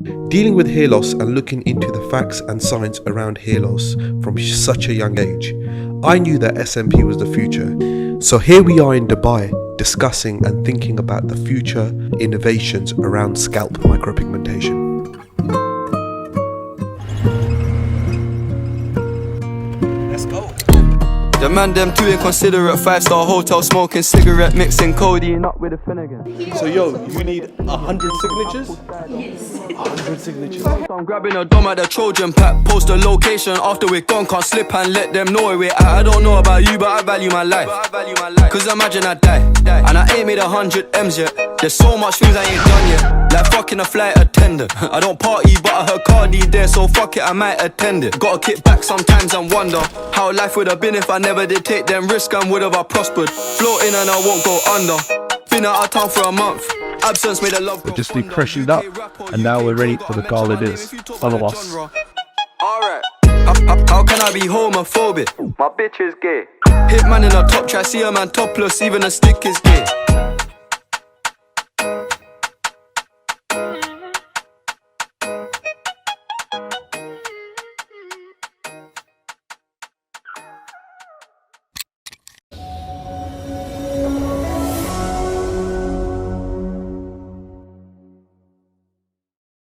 Dealing with hair loss and looking into the facts and science around hair loss from such a young age, I knew that SMP was the future. So here we are in Dubai, discussing and thinking about the future innovations around scalp micropigmentation. Let's go. The man them too inconsiderate, 5-star hotel smoking cigarette, mixing codeine up with a Finnegan. So yo, you need 100 signatures? Yes. 100 signatures. I'm grabbing a dom at the Trojan pack, post a location after we're gone, can't slip and let them know where we're at. I don't know about you, but I value my life. Cause imagine I die, and I ain't made 100 M's yet. There's so much things I ain't done yet, like fucking a flight attendant. I don't party, but I heard Cardi there, so fuck it, I might attend it. Gotta kick back sometimes and wonder how life would have been if I never did take them risks, and would have I prospered. Floating and I won't go under. Been out of town for a month. Absence made a love. We're just freshened up, and now we're ready for the Gala dinners. Follow us. Alright. How can I be homophobic? My bitch is gay. Hitman in a top try, see a man topless, even a stick is gay.